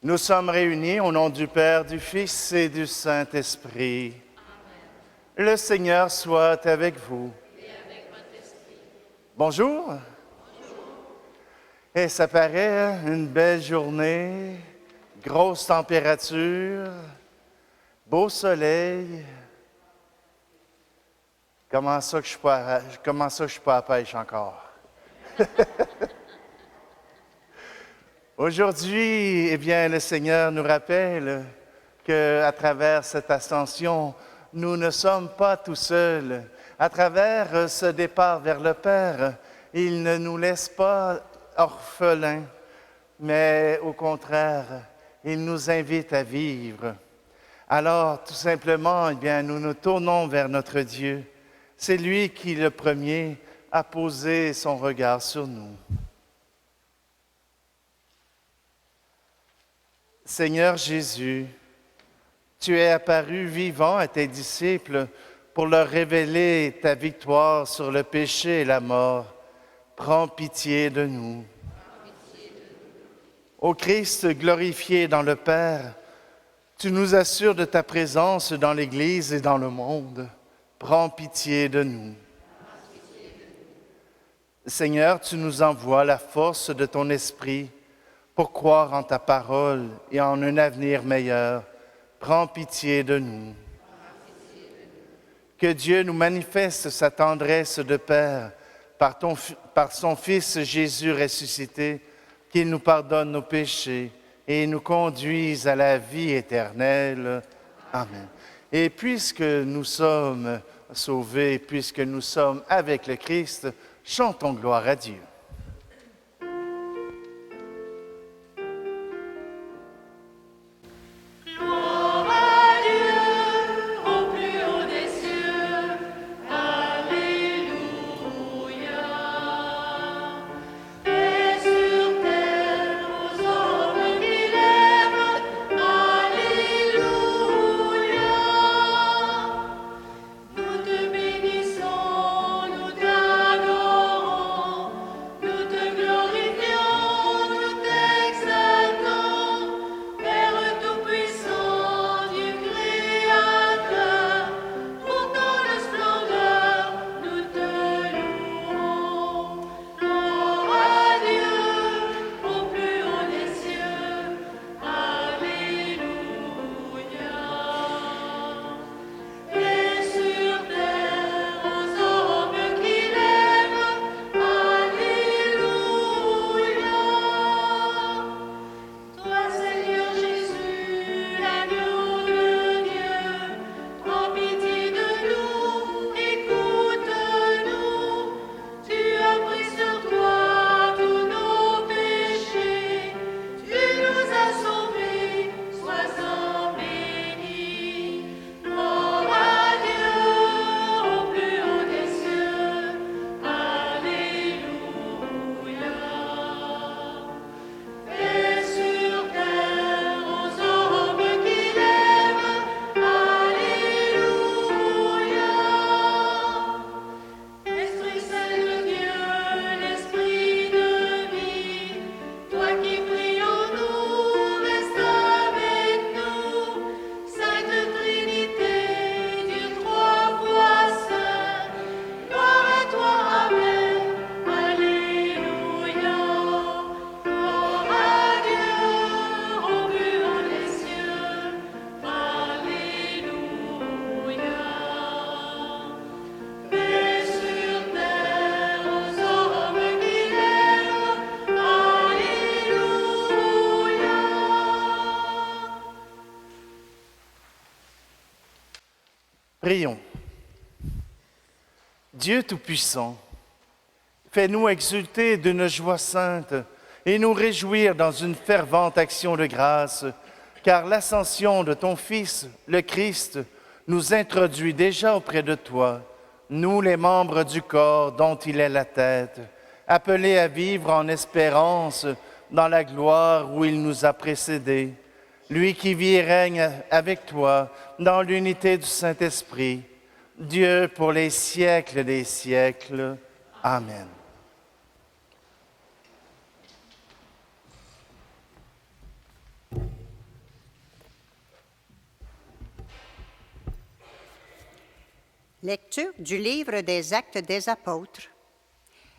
Nous sommes réunis au nom du Père, du Fils et du Saint-Esprit. Amen. Le Seigneur soit avec vous. Et avec votre esprit. Bonjour. Bonjour. Et ça paraît une belle journée, grosse température, beau soleil. Comment ça que je suis pas à pêche encore? Aujourd'hui, eh bien, le Seigneur nous rappelle qu'à travers cette ascension, nous ne sommes pas tout seuls. À travers ce départ vers le Père, il ne nous laisse pas orphelins, mais au contraire, il nous invite à vivre. Alors, tout simplement, eh bien, nous nous tournons vers notre Dieu. C'est lui qui, le premier, a posé son regard sur nous. Seigneur Jésus, tu es apparu vivant à tes disciples pour leur révéler ta victoire sur le péché et la mort. Prends pitié de nous. Ô Christ glorifié dans le Père, tu nous assures de ta présence dans l'Église et dans le monde. Prends pitié de nous. Seigneur, tu nous envoies la force de ton esprit pour croire en ta parole et en un avenir meilleur. Prends pitié de nous. Que Dieu nous manifeste sa tendresse de Père par son Fils Jésus ressuscité, qu'il nous pardonne nos péchés et nous conduise à la vie éternelle. Amen. Et puisque nous sommes sauvés, puisque nous sommes avec le Christ, chantons gloire à Dieu. Prions. Dieu Tout-Puissant, fais-nous exulter d'une joie sainte et nous réjouir dans une fervente action de grâce, car l'ascension de ton Fils, le Christ, nous introduit déjà auprès de toi, nous les membres du corps dont il est la tête, appelés à vivre en espérance dans la gloire où il nous a précédés. Lui qui vit et règne avec toi dans l'unité du Saint-Esprit, Dieu pour les siècles des siècles. Amen. Lecture du livre des Actes des Apôtres.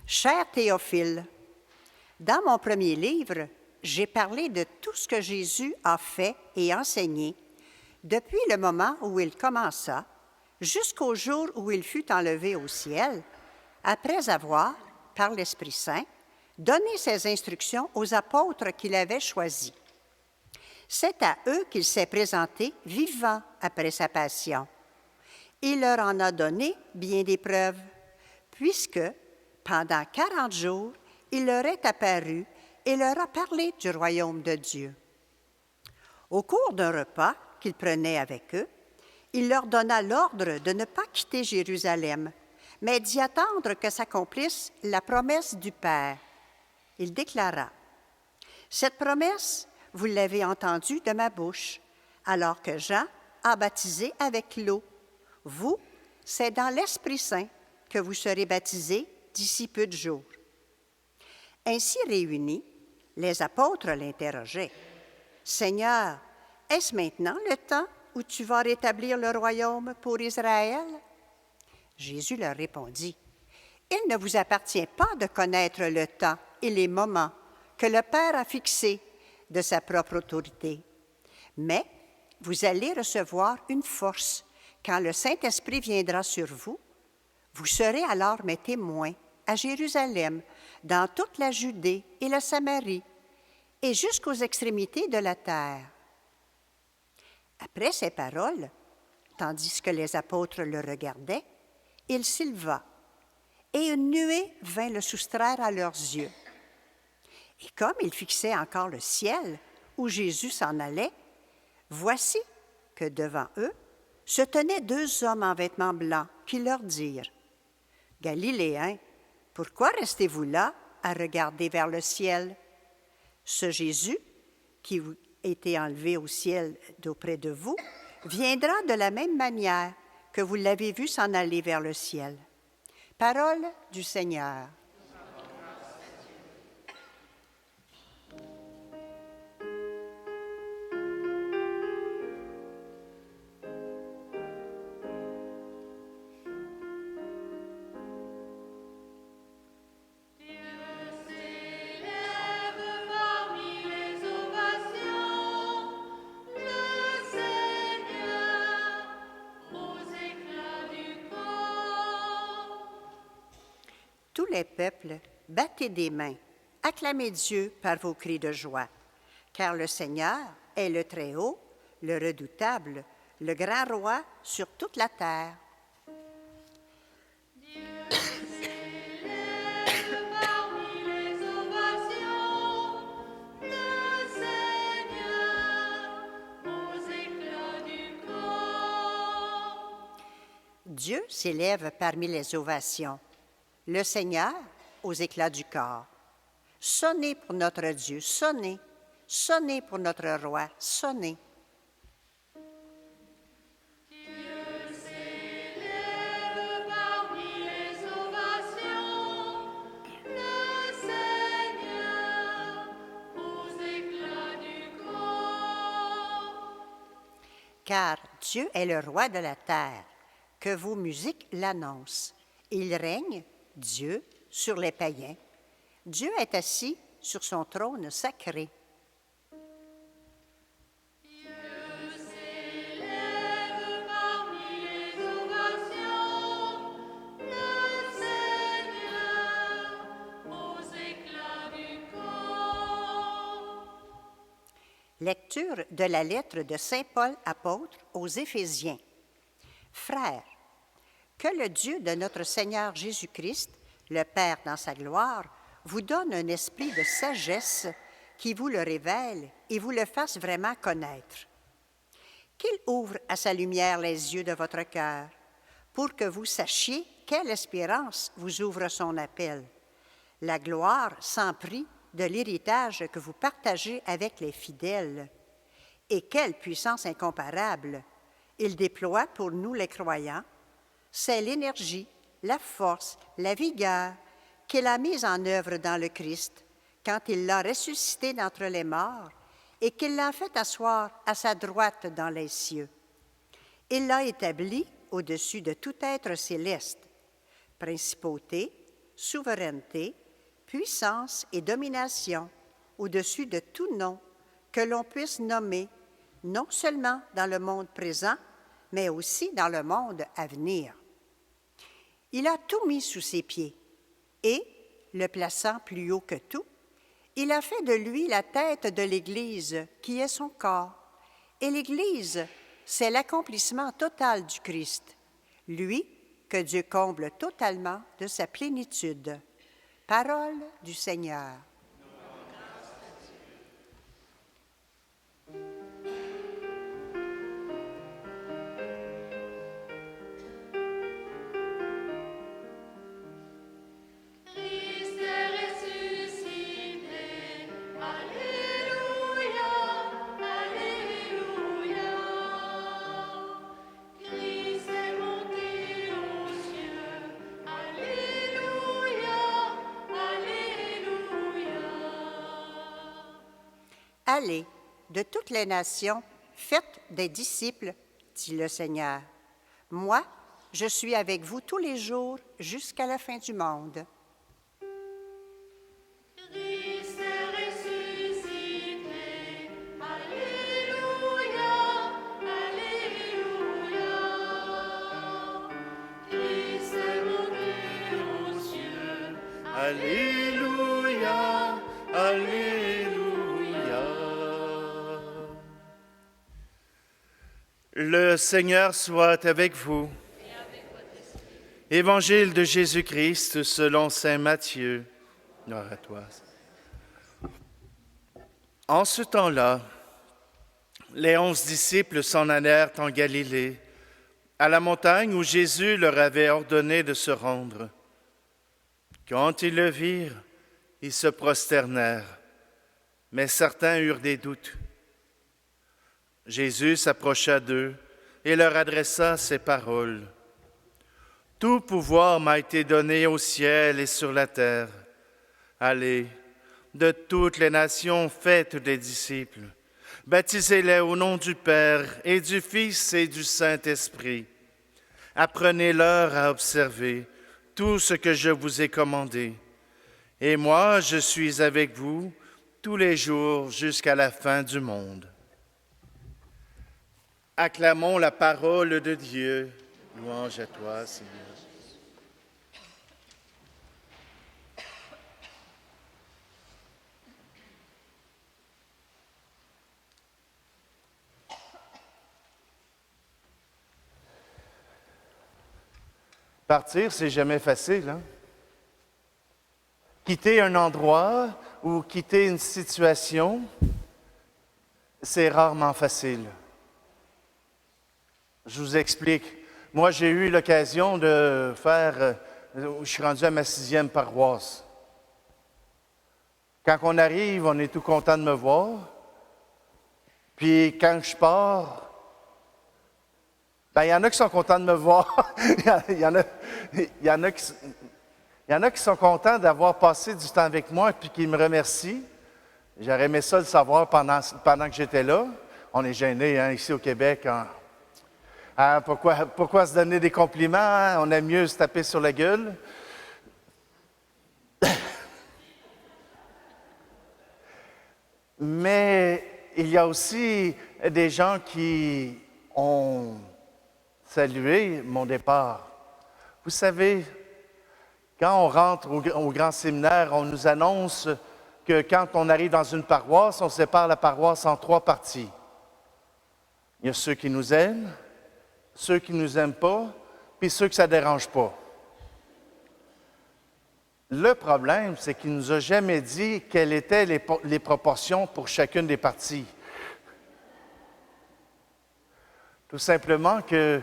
Cher Théophile, dans mon premier livre, j'ai parlé de tout ce que Jésus a fait et enseigné depuis le moment où il commença jusqu'au jour où il fut enlevé au ciel, après avoir, par l'Esprit Saint, donné ses instructions aux apôtres qu'il avait choisis. C'est à eux qu'il s'est présenté vivant après sa passion. Il leur en a donné bien des preuves, puisque, pendant 40 jours, il leur est apparu et leur a parlé du royaume de Dieu. Au cours d'un repas qu'il prenait avec eux, il leur donna l'ordre de ne pas quitter Jérusalem, mais d'y attendre que s'accomplisse la promesse du Père. Il déclara, « Cette promesse, vous l'avez entendue de ma bouche, alors que Jean a baptisé avec l'eau. Vous, c'est dans l'Esprit Saint que vous serez baptisés d'ici peu de jours. » Ainsi réunis, les apôtres l'interrogeaient. « Seigneur, est-ce maintenant le temps où tu vas rétablir le royaume pour Israël? » Jésus leur répondit, « Il ne vous appartient pas de connaître le temps et les moments que le Père a fixés de sa propre autorité. Mais vous allez recevoir une force quand le Saint-Esprit viendra sur vous. Vous serez alors mes témoins à Jérusalem, dans toute la Judée et la Samarie, et jusqu'aux extrémités de la terre. » Après ces paroles, tandis que les apôtres le regardaient, il s'éleva, et une nuée vint le soustraire à leurs yeux. Et comme ils fixaient encore le ciel, où Jésus s'en allait, voici que devant eux se tenaient 2 hommes en vêtements blancs qui leur dirent, « Galiléens, pourquoi restez-vous là à regarder vers le ciel? Ce Jésus, qui a été enlevé au ciel d'auprès de vous, viendra de la même manière que vous l'avez vu s'en aller vers le ciel. » Parole du Seigneur. Tous les peuples, battez des mains, acclamez Dieu par vos cris de joie, car le Seigneur est le Très-Haut, le Redoutable, le grand roi sur toute la terre. Dieu s'élève parmi les ovations, le Seigneur aux éclats du corps. Dieu s'élève parmi les ovations, le Seigneur aux éclats du corps. Sonnez pour notre Dieu, sonnez, sonnez pour notre roi, sonnez. Dieu s'élève parmi les ovations, le Seigneur aux éclats du corps. Car Dieu est le roi de la terre, que vos musiques l'annoncent. Il règne, Dieu, sur les païens. Dieu est assis sur son trône sacré. Dieu s'élève parmi les ovations, le Seigneur aux éclats du corps. Lecture de la lettre de Saint Paul apôtre aux Éphésiens. Frères, que le Dieu de notre Seigneur Jésus-Christ, le Père dans sa gloire, vous donne un esprit de sagesse qui vous le révèle et vous le fasse vraiment connaître. Qu'il ouvre à sa lumière les yeux de votre cœur, pour que vous sachiez quelle espérance vous ouvre son appel, la gloire sans prix de l'héritage que vous partagez avec les fidèles, et quelle puissance incomparable il déploie pour nous les croyants. C'est l'énergie, la force, la vigueur qu'il a mise en œuvre dans le Christ quand il l'a ressuscité d'entre les morts et qu'il l'a fait asseoir à sa droite dans les cieux. Il l'a établi au-dessus de tout être céleste, principauté, souveraineté, puissance et domination, au-dessus de tout nom que l'on puisse nommer, non seulement dans le monde présent, mais aussi dans le monde à venir. Il a tout mis sous ses pieds et, le plaçant plus haut que tout, il a fait de lui la tête de l'Église, qui est son corps. Et l'Église, c'est l'accomplissement total du Christ, lui que Dieu comble totalement de sa plénitude. Parole du Seigneur. Christ est ressuscité. Alléluia, Alléluia. Christ est monté aux cieux. Alléluia, Alléluia. Allez, de toutes les nations, faites des disciples, dit le Seigneur. Moi, je suis avec vous tous les jours jusqu'à la fin du monde. Christ est ressuscité. Alléluia, Alléluia. Christ est monté aux cieux. Alléluia, Alléluia. Le Seigneur soit avec vous. Évangile de Jésus-Christ selon saint Matthieu. Gloire à toi. En ce temps-là, les 11 disciples s'en allèrent en Galilée, à la montagne où Jésus leur avait ordonné de se rendre. Quand ils le virent, ils se prosternèrent, mais certains eurent des doutes. Jésus s'approcha d'eux et leur adressa ces paroles. « Tout pouvoir m'a été donné au ciel et sur la terre. Allez, de toutes les nations, faites des disciples. Baptisez-les au nom du Père et du Fils et du Saint-Esprit. Apprenez-leur à observer tout ce que je vous ai commandé. Et moi, je suis avec vous tous les jours jusqu'à la fin du monde. » Acclamons la parole de Dieu. Louange à toi, Seigneur. Partir, c'est jamais facile, hein? Quitter un endroit ou quitter une situation, c'est rarement facile. Je vous explique. Moi, j'ai eu l'occasion de faire... je suis rendu à ma 6e paroisse. Quand on arrive, on est tout content de me voir. Puis quand je pars, ben, il y en a qui sont contents de me voir. Il y en a qui sont contents d'avoir passé du temps avec moi et qui me remercient. J'aurais aimé ça le savoir pendant que j'étais là. On est gênés, hein, ici au Québec. Hein. Hein, pourquoi se donner des compliments? Hein? On aime mieux se taper sur la gueule. Mais il y a aussi des gens qui ont salué mon départ. Vous savez, quand on rentre au grand séminaire, on nous annonce que quand on arrive dans une paroisse, on sépare la paroisse en 3 parties. Il y a ceux qui nous aiment, ceux qui ne nous aiment pas, puis ceux que ça ne dérange pas. Le problème, c'est qu'il ne nous a jamais dit quelles étaient les proportions pour chacune des parties. Tout simplement que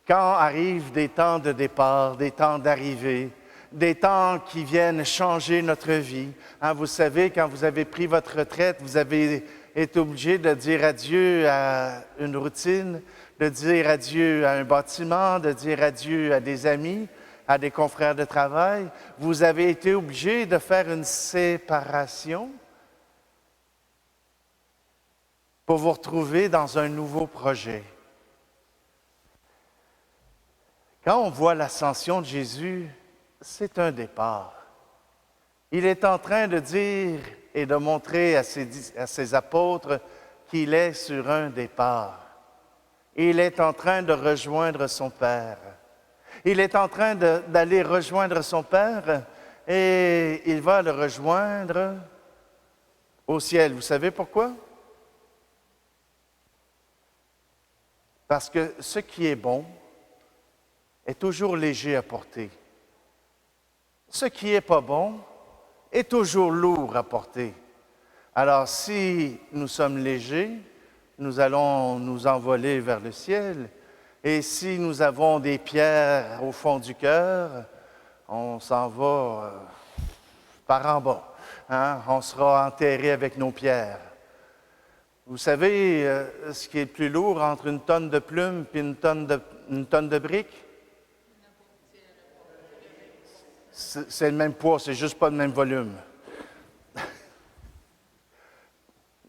quand arrivent des temps de départ, des temps d'arrivée, des temps qui viennent changer notre vie, hein, vous savez, quand vous avez pris votre retraite, vous avez été obligé de dire adieu à une routine, de dire adieu à un bâtiment, de dire adieu à des amis, à des confrères de travail. Vous avez été obligé de faire une séparation pour vous retrouver dans un nouveau projet. Quand on voit l'ascension de Jésus, c'est un départ. Il est en train de dire et de montrer à ses apôtres qu'il est sur un départ. Il est en train de rejoindre son Père. Il est en train d'aller rejoindre son Père et il va le rejoindre au ciel. Vous savez pourquoi? Parce que ce qui est bon est toujours léger à porter. Ce qui n'est pas bon est toujours lourd à porter. Alors, si nous sommes légers, nous allons nous envoler vers le ciel. Et si nous avons des pierres au fond du cœur, on s'en va par en bas. Hein? On sera enterré avec nos pierres. Vous savez ce qui est le plus lourd entre une tonne de plumes et une tonne de briques? C'est le même poids, c'est juste pas le même volume.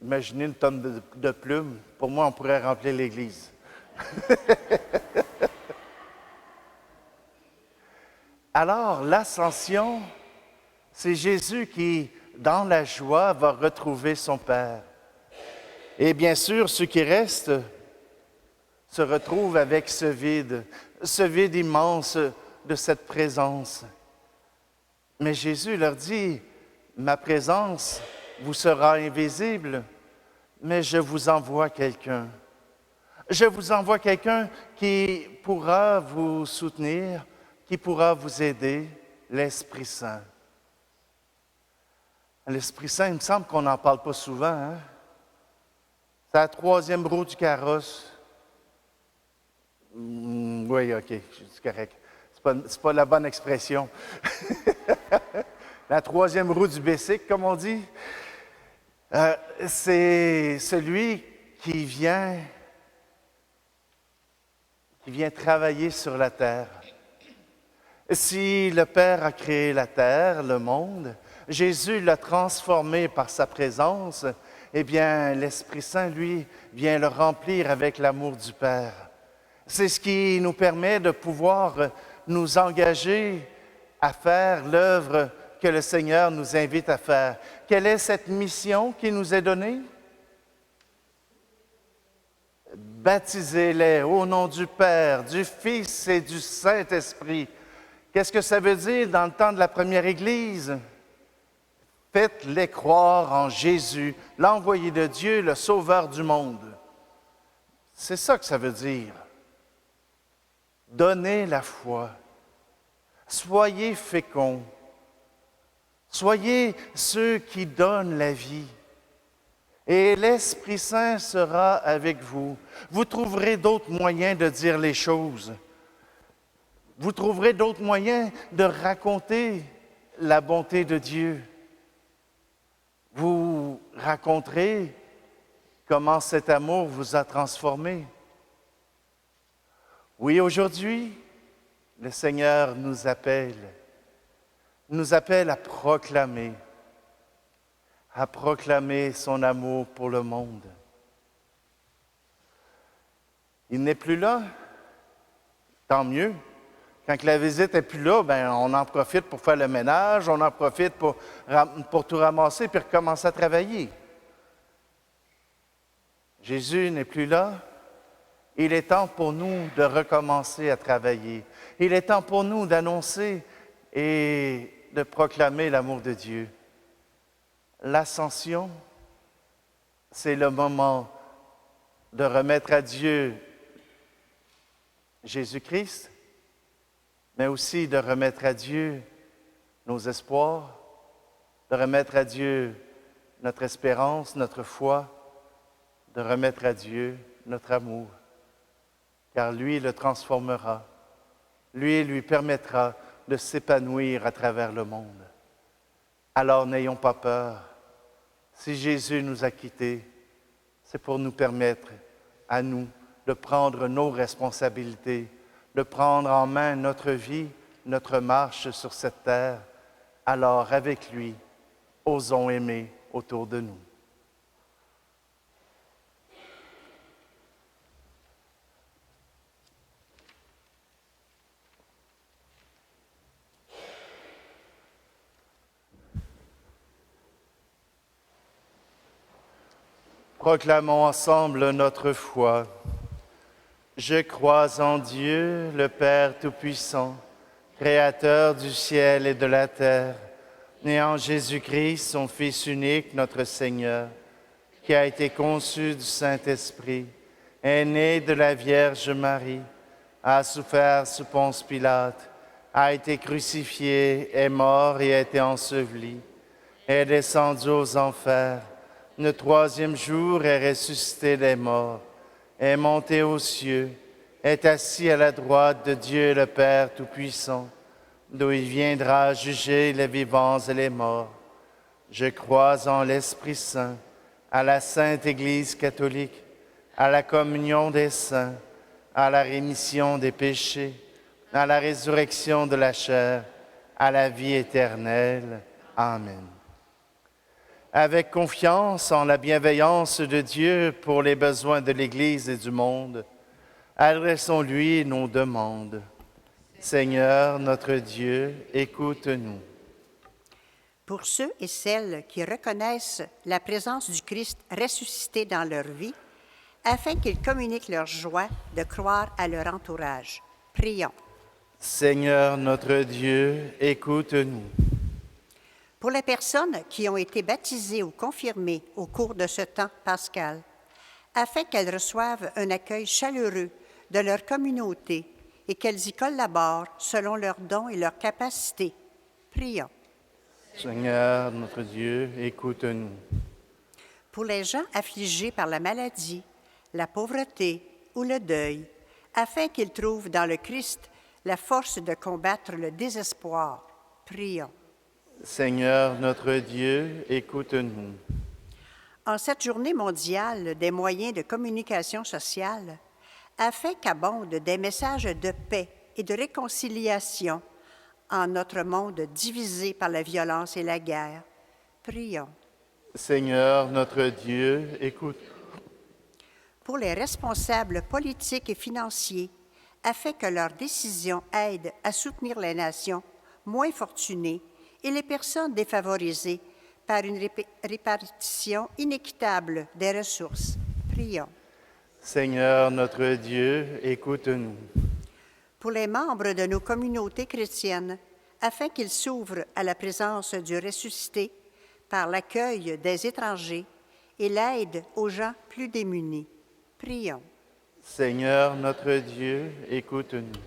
Imaginez une tonne de plumes. Pour moi, on pourrait remplir l'église. Alors, l'ascension, c'est Jésus qui, dans la joie, va retrouver son Père. Et bien sûr, ceux qui restent se retrouvent avec ce vide immense de cette présence. Mais Jésus leur dit, ma présence vous sera invisible, mais je vous envoie quelqu'un. Je vous envoie quelqu'un qui pourra vous soutenir, qui pourra vous aider, l'Esprit Saint. L'Esprit Saint, il me semble qu'on n'en parle pas souvent. Hein? C'est la troisième roue du carrosse. Oui, OK, c'est correct. C'est pas la bonne expression. La troisième roue du bicycle, comme on dit. C'est celui qui vient travailler sur la terre. Si le Père a créé la terre, le monde, Jésus l'a transformé par sa présence, eh bien, l'Esprit Saint, lui, vient le remplir avec l'amour du Père. C'est ce qui nous permet de pouvoir nous engager à faire l'œuvre que le Seigneur nous invite à faire. Quelle est cette mission qui nous est donnée? Baptisez-les au nom du Père, du Fils et du Saint-Esprit. Qu'est-ce que ça veut dire dans le temps de la première Église? Faites-les croire en Jésus, l'envoyé de Dieu, le Sauveur du monde. C'est ça que ça veut dire. Donnez la foi. Soyez féconds. Soyez ceux qui donnent la vie. Et l'Esprit Saint sera avec vous. Vous trouverez d'autres moyens de dire les choses. Vous trouverez d'autres moyens de raconter la bonté de Dieu. Vous raconterez comment cet amour vous a transformé. Oui, aujourd'hui, le Seigneur nous appelle à proclamer son amour pour le monde. Il n'est plus là, tant mieux. Quand la visite n'est plus là, ben, on en profite pour faire le ménage, on en profite pour tout ramasser puis recommencer à travailler. Jésus n'est plus là. Il est temps pour nous de recommencer à travailler. Il est temps pour nous d'annoncer et de proclamer l'amour de Dieu. L'ascension, c'est le moment de remettre à Dieu Jésus-Christ, mais aussi de remettre à Dieu nos espoirs, de remettre à Dieu notre espérance, notre foi, de remettre à Dieu notre amour, car lui le transformera, lui permettra de s'épanouir à travers le monde. Alors n'ayons pas peur. Si Jésus nous a quittés, c'est pour nous permettre à nous de prendre nos responsabilités, de prendre en main notre vie, notre marche sur cette terre. Alors avec lui, osons aimer autour de nous. Proclamons ensemble notre foi. Je crois en Dieu, le Père Tout-Puissant, Créateur du ciel et de la terre, et en Jésus-Christ, son Fils unique, notre Seigneur, qui a été conçu du Saint-Esprit, est né de la Vierge Marie, a souffert sous Ponce Pilate, a été crucifié, est mort et a été enseveli, est descendu aux enfers. Le troisième jour est ressuscité des morts, est monté aux cieux, est assis à la droite de Dieu le Père Tout-Puissant, d'où il viendra juger les vivants et les morts. Je crois en l'Esprit Saint, à la Sainte Église catholique, à la communion des saints, à la rémission des péchés, à la résurrection de la chair, à la vie éternelle. Amen. Avec confiance en la bienveillance de Dieu pour les besoins de l'Église et du monde, adressons-lui nos demandes. Seigneur, notre Dieu, écoute-nous. Pour ceux et celles qui reconnaissent la présence du Christ ressuscité dans leur vie, afin qu'ils communiquent leur joie de croire à leur entourage. Prions. Seigneur, notre Dieu, écoute-nous. Pour les personnes qui ont été baptisées ou confirmées au cours de ce temps pascal, afin qu'elles reçoivent un accueil chaleureux de leur communauté et qu'elles y collaborent selon leurs dons et leurs capacités. Prions. Seigneur, notre Dieu, écoute-nous. Pour les gens affligés par la maladie, la pauvreté ou le deuil, afin qu'ils trouvent dans le Christ la force de combattre le désespoir. Prions. Seigneur, notre Dieu, écoute-nous. En cette journée mondiale des moyens de communication sociale, afin qu'abondent des messages de paix et de réconciliation en notre monde divisé par la violence et la guerre, prions. Seigneur, notre Dieu, écoute. Pour les responsables politiques et financiers, afin que leurs décisions aident à soutenir les nations moins fortunées et les personnes défavorisées par une répartition inéquitable des ressources. Prions. Seigneur, notre Dieu, écoute-nous. Pour les membres de nos communautés chrétiennes, afin qu'ils s'ouvrent à la présence du ressuscité par l'accueil des étrangers et l'aide aux gens plus démunis. Prions. Seigneur, notre Dieu, écoute-nous.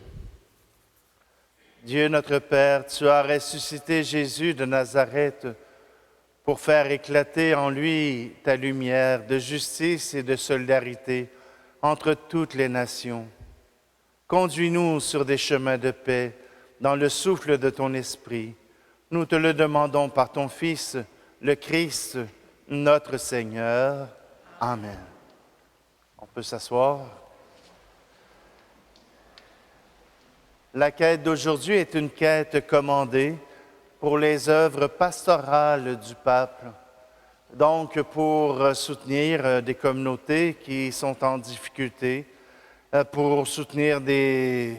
Dieu notre Père, tu as ressuscité Jésus de Nazareth pour faire éclater en lui ta lumière de justice et de solidarité entre toutes les nations. Conduis-nous sur des chemins de paix dans le souffle de ton esprit. Nous te le demandons par ton Fils, le Christ, notre Seigneur. Amen. On peut s'asseoir. La quête d'aujourd'hui est une quête commandée pour les œuvres pastorales du pape, donc pour soutenir des communautés qui sont en difficulté, pour soutenir des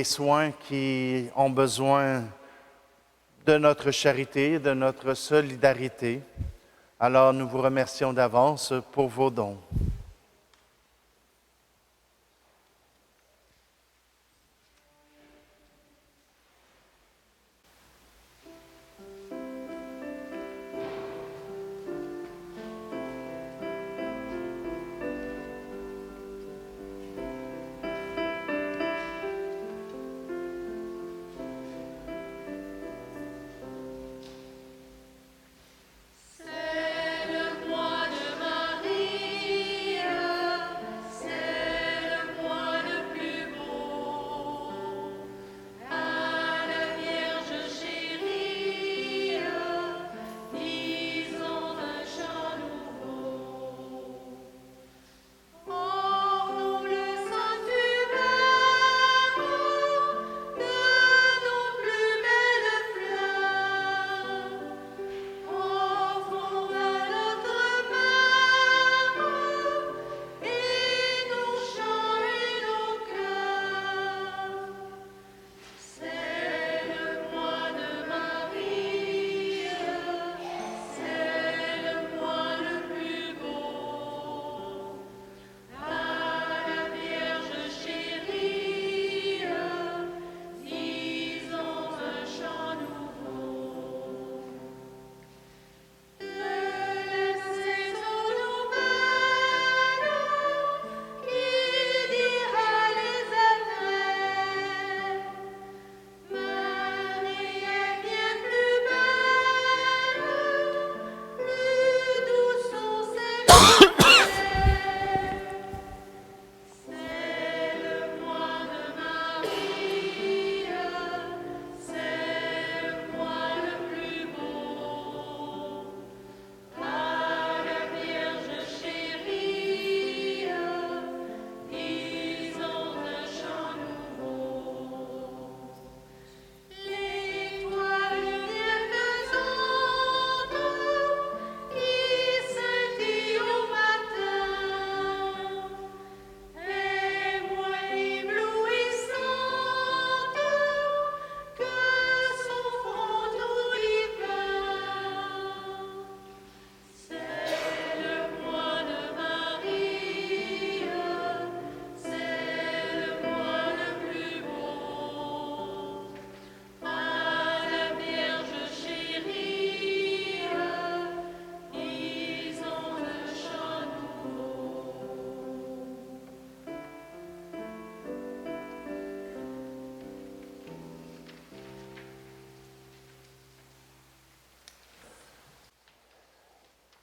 soins qui ont besoin de notre charité, de notre solidarité. Alors nous vous remercions d'avance pour vos dons. C'est le mois de Marie.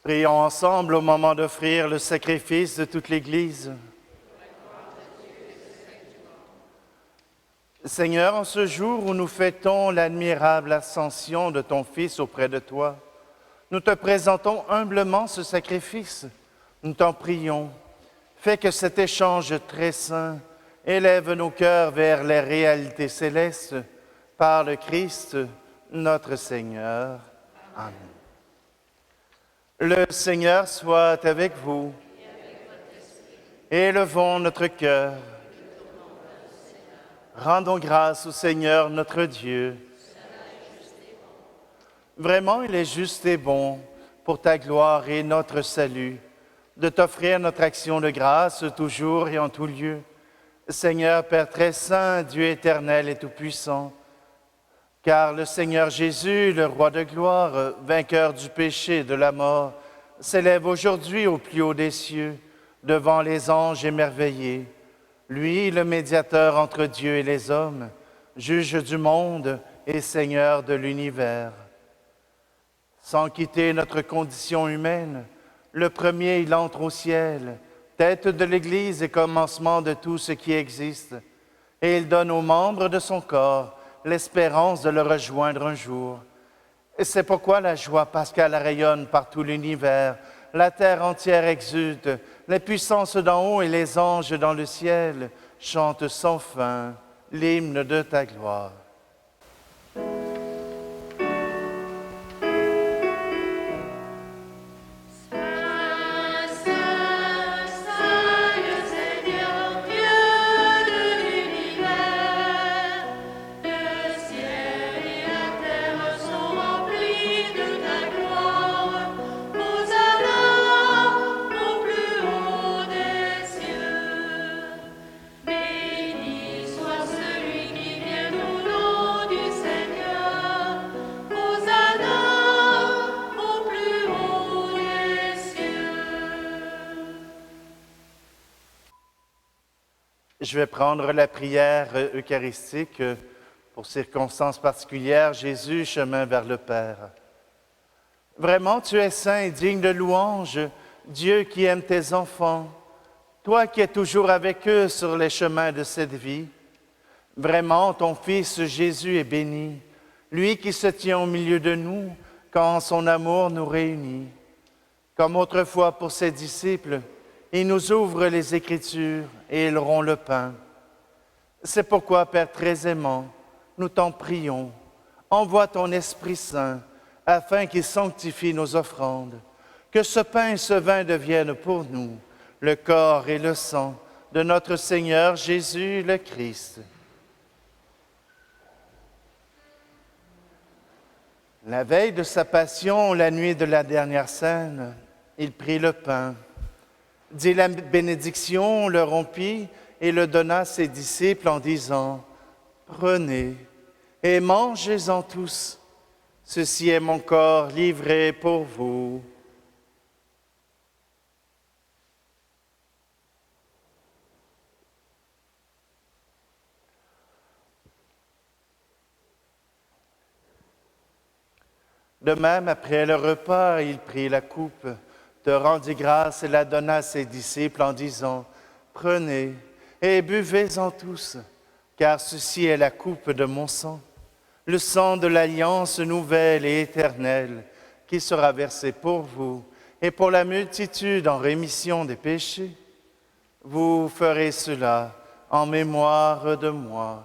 Prions ensemble au moment d'offrir le sacrifice de toute l'Église. Seigneur, en ce jour où nous fêtons l'admirable ascension de ton Fils auprès de toi, nous te présentons humblement ce sacrifice. Nous t'en prions. Fais que cet échange très saint élève nos cœurs vers les réalités célestes par le Christ, notre Seigneur. Amen. Le Seigneur soit avec vous. Élevons notre cœur. Rendons grâce au Seigneur notre Dieu. Vraiment, il est juste et bon, pour ta gloire et notre salut, de t'offrir notre action de grâce toujours et en tout lieu. Seigneur, Père très saint, Dieu éternel et tout-puissant, car le Seigneur Jésus, le Roi de gloire, vainqueur du péché et de la mort, s'élève aujourd'hui au plus haut des cieux, devant les anges émerveillés. Lui, le médiateur entre Dieu et les hommes, juge du monde et Seigneur de l'univers. Sans quitter notre condition humaine, le premier, il entre au ciel, tête de l'Église et commencement de tout ce qui existe, et il donne aux membres de son corps l'espérance de le rejoindre un jour. Et c'est pourquoi la joie pascale rayonne par tout l'univers, la terre entière exulte, les puissances d'en haut et les anges dans le ciel chantent sans fin l'hymne de ta gloire. Je vais prendre la prière eucharistique pour circonstances particulières. Jésus, chemin vers le Père. Vraiment, tu es saint et digne de louange, Dieu qui aime tes enfants, toi qui es toujours avec eux sur les chemins de cette vie. Vraiment, ton Fils Jésus est béni, lui qui se tient au milieu de nous quand son amour nous réunit. Comme autrefois pour ses disciples, il nous ouvre les Écritures et ils rompt le pain. C'est pourquoi, Père très aimant, nous t'en prions, envoie ton Esprit Saint afin qu'il sanctifie nos offrandes, que ce pain et ce vin deviennent pour nous le corps et le sang de notre Seigneur Jésus le Christ. La veille de sa passion, la nuit de la dernière scène, il prit le pain, dit la bénédiction, le rompit et le donna à ses disciples en disant « Prenez et mangez-en tous, ceci est mon corps livré pour vous. » De même, après le repas, il prit la coupe, te rendit grâce et la donna à ses disciples en disant « Prenez et buvez-en tous, car ceci est la coupe de mon sang, le sang de l'alliance nouvelle et éternelle, qui sera versé pour vous et pour la multitude en rémission des péchés. Vous ferez cela en mémoire de moi. »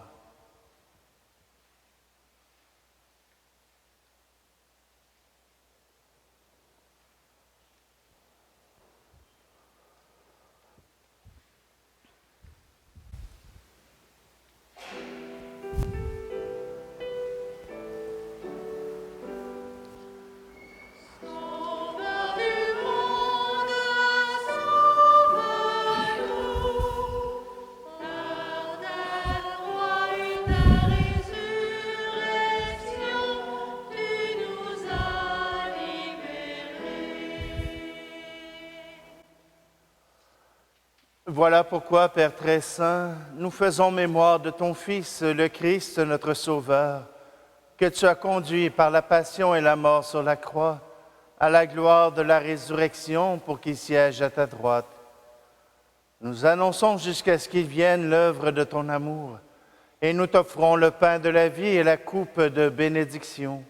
Voilà pourquoi, Père très saint, nous faisons mémoire de ton Fils, le Christ, notre Sauveur, que tu as conduit par la passion et la mort sur la croix, à la gloire de la résurrection pour qu'il siège à ta droite. Nous annonçons jusqu'à ce qu'il vienne l'œuvre de ton amour, et nous t'offrons le pain de la vie et la coupe de bénédiction.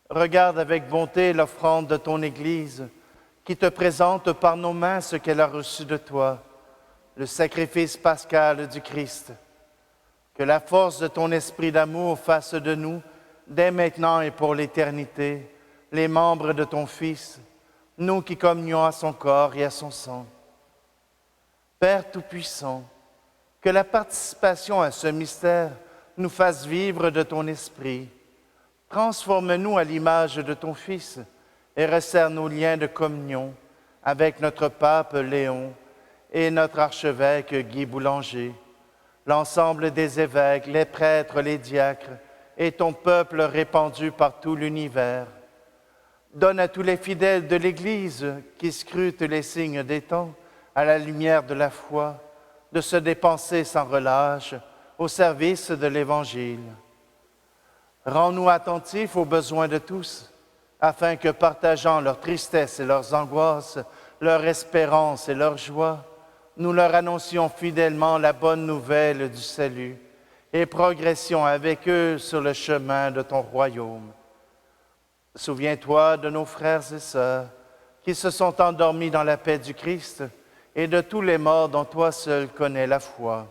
Regarde avec bonté l'offrande de ton Église, qui te présente par nos mains ce qu'elle a reçu de toi, le sacrifice pascal du Christ. Que la force de ton esprit d'amour fasse de nous, dès maintenant et pour l'éternité, les membres de ton Fils, nous qui communions à son corps et à son sang. Père Tout-Puissant, que la participation à ce mystère nous fasse vivre de ton esprit. Transforme-nous à l'image de ton Fils et resserre nos liens de communion avec notre pape Léon et notre archevêque Guy Boulanger, l'ensemble des évêques, les prêtres, les diacres et ton peuple répandu par tout l'univers. Donne à tous les fidèles de l'Église qui scrutent les signes des temps, à la lumière de la foi, de se dépenser sans relâche au service de l'Évangile. Rends-nous attentifs aux besoins de tous, afin que, partageant leur tristesse et leurs angoisses, leur espérance et leur joie, nous leur annoncions fidèlement la bonne nouvelle du salut et progressions avec eux sur le chemin de ton royaume. Souviens-toi de nos frères et sœurs qui se sont endormis dans la paix du Christ et de tous les morts dont toi seul connais la foi.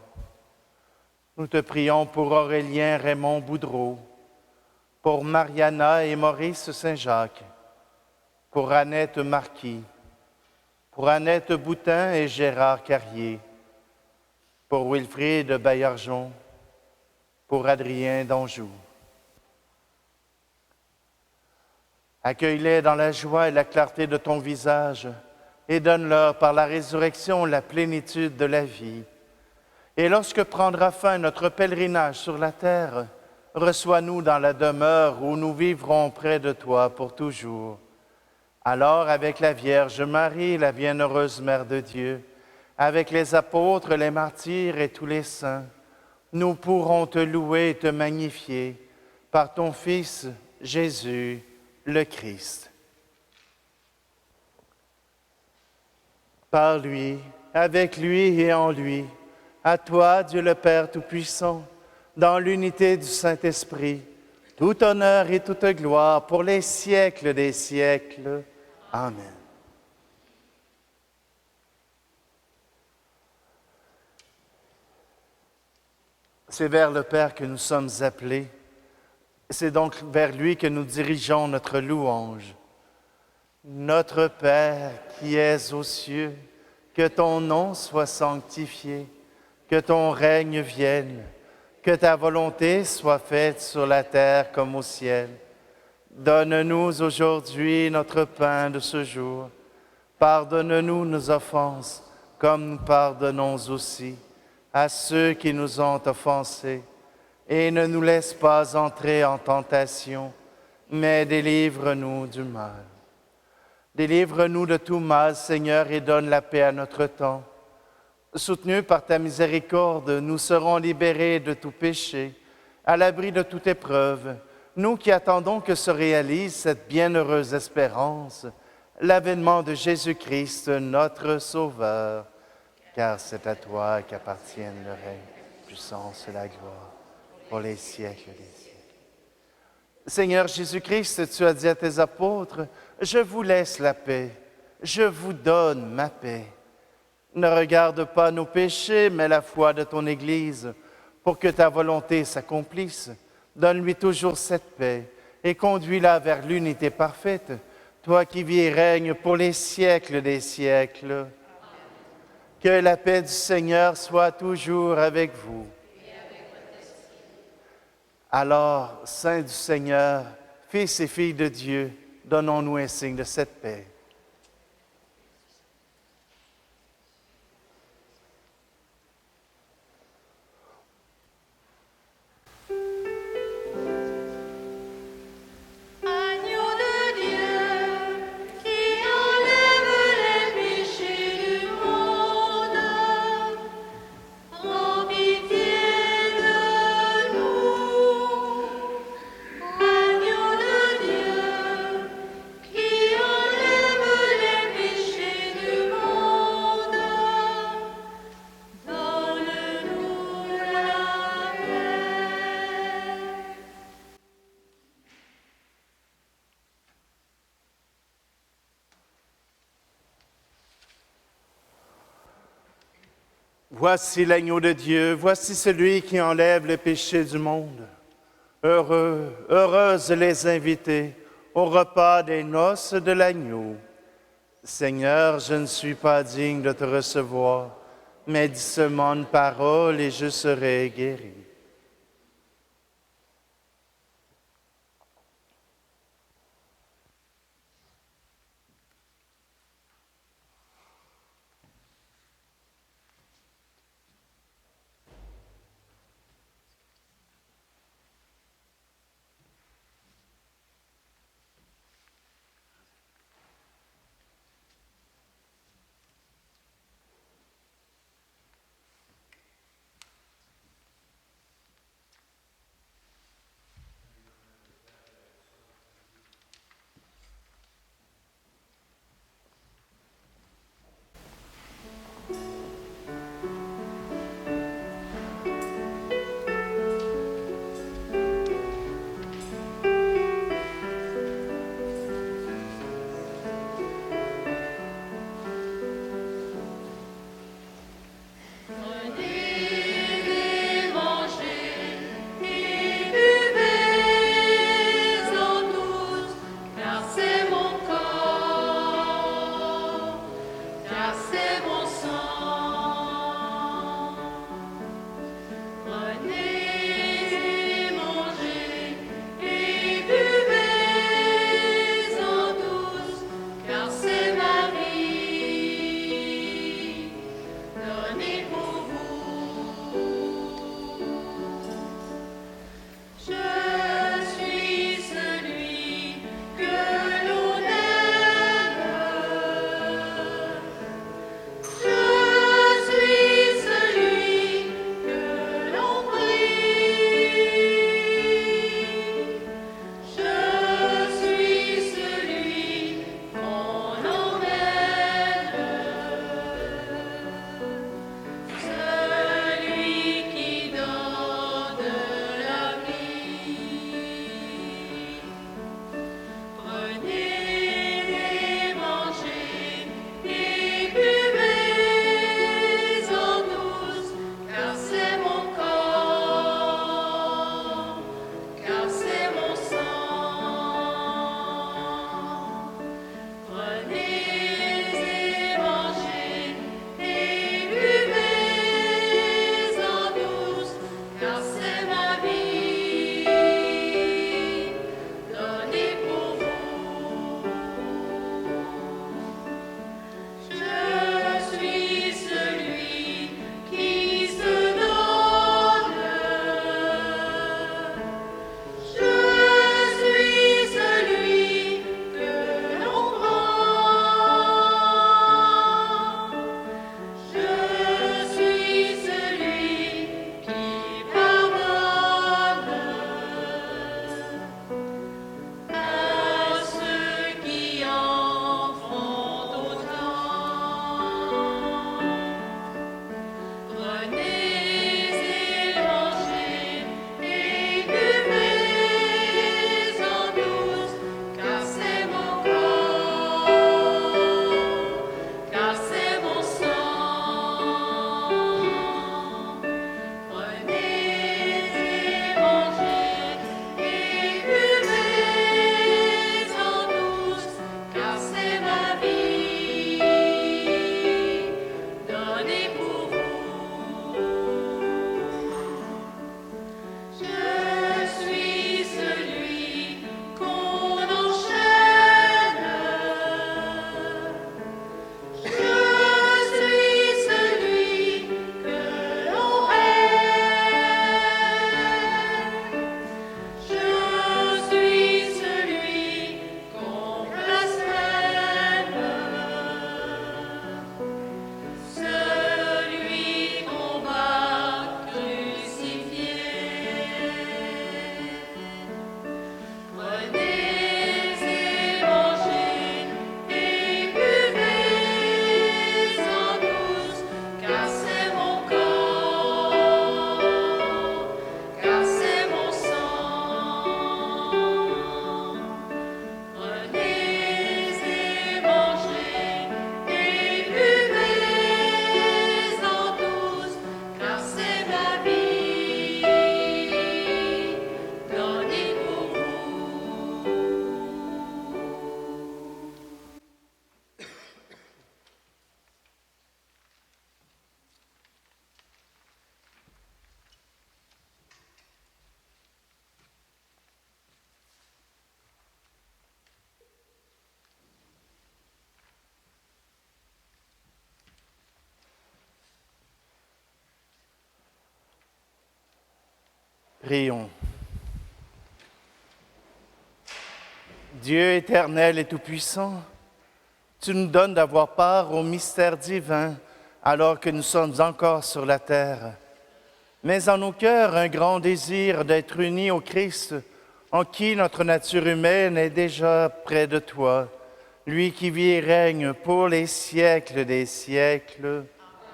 Nous te prions pour Aurélien Raymond Boudreau, pour Mariana et Maurice Saint-Jacques, pour Annette Marquis, pour Annette Boutin et Gérard Carrier, pour Wilfrid Baillargeon, pour Adrien d'Anjou. Accueille-les dans la joie et la clarté de ton visage et donne-leur par la résurrection la plénitude de la vie. Et lorsque prendra fin notre pèlerinage sur la terre, reçois-nous dans la demeure où nous vivrons près de toi pour toujours. Alors, avec la Vierge Marie, la bienheureuse Mère de Dieu, avec les apôtres, les martyrs et tous les saints, nous pourrons te louer et te magnifier par ton Fils, Jésus, le Christ. Par lui, avec lui et en lui, à toi, Dieu le Père Tout-Puissant, dans l'unité du Saint-Esprit, tout honneur et toute gloire pour les siècles des siècles. Amen. C'est vers le Père que nous sommes appelés. C'est donc vers lui que nous dirigeons notre louange. Notre Père qui es aux cieux, que ton nom soit sanctifié, que ton règne vienne, que ta volonté soit faite sur la terre comme au ciel. Donne-nous aujourd'hui notre pain de ce jour. Pardonne-nous nos offenses, comme nous pardonnons aussi à ceux qui nous ont offensés. Et ne nous laisse pas entrer en tentation, mais délivre-nous du mal. Délivre-nous de tout mal, Seigneur, et donne la paix à notre temps. Soutenus par ta miséricorde, nous serons libérés de tout péché, à l'abri de toute épreuve, nous qui attendons que se réalise cette bienheureuse espérance, l'avènement de Jésus-Christ, notre Sauveur. Car c'est à toi qu'appartiennent le règne, la puissance et la gloire, pour les siècles des siècles. Seigneur Jésus-Christ, tu as dit à tes apôtres, « Je vous laisse la paix, je vous donne ma paix. » Ne regarde pas nos péchés, mais la foi de ton Église, pour que ta volonté s'accomplisse. Donne-lui toujours cette paix et conduis-la vers l'unité parfaite, toi qui vis et règnes pour les siècles des siècles. Que la paix du Seigneur soit toujours avec vous. Alors, Saint du Seigneur, Fils et filles de Dieu, donnons-nous un signe de cette paix. Agneau de Dieu, qui Voici l'agneau de Dieu, voici celui qui enlève le péché du monde. Heureux, heureuses les invités au repas des noces de l'agneau. Seigneur, je ne suis pas digne de te recevoir, mais dis seulement une parole et je serai guéri. Prions. Dieu éternel et tout-puissant, tu nous donnes d'avoir part au mystère divin alors que nous sommes encore sur la terre. Mais en nos cœurs, un grand désir d'être unis au Christ, en qui notre nature humaine est déjà près de toi, lui qui vit et règne pour les siècles des siècles.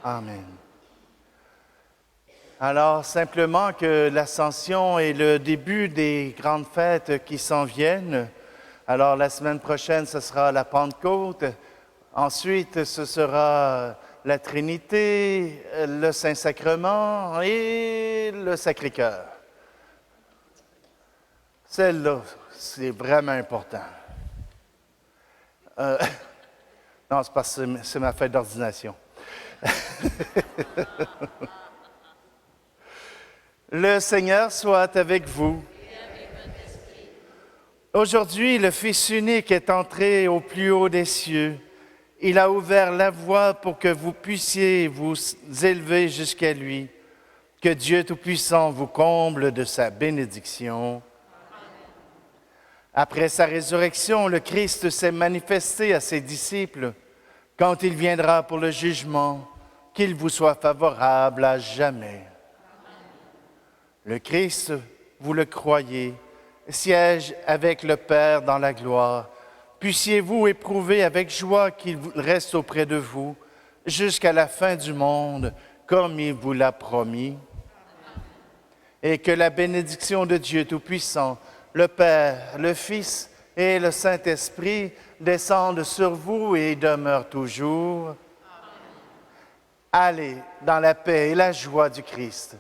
Amen. Alors, simplement que l'Ascension est le début des grandes fêtes qui s'en viennent. Alors, la semaine prochaine, ce sera la Pentecôte. Ensuite, ce sera la Trinité, le Saint-Sacrement et le Sacré-Cœur. Celle-là, c'est vraiment important. Non, c'est parce que c'est ma fête d'ordination. Le Seigneur soit avec vous. Aujourd'hui, le Fils unique est entré au plus haut des cieux. Il a ouvert la voie pour que vous puissiez vous élever jusqu'à lui. Que Dieu Tout-Puissant vous comble de sa bénédiction. Après sa résurrection, le Christ s'est manifesté à ses disciples. Quand il viendra pour le jugement, qu'il vous soit favorable à jamais. Le Christ, vous le croyez, siège avec le Père dans la gloire. Puissiez-vous éprouver avec joie qu'il reste auprès de vous jusqu'à la fin du monde, comme il vous l'a promis. Et que la bénédiction de Dieu Tout-Puissant, le Père, le Fils et le Saint-Esprit descendent sur vous et demeurent toujours. Allez dans la paix et la joie du Christ.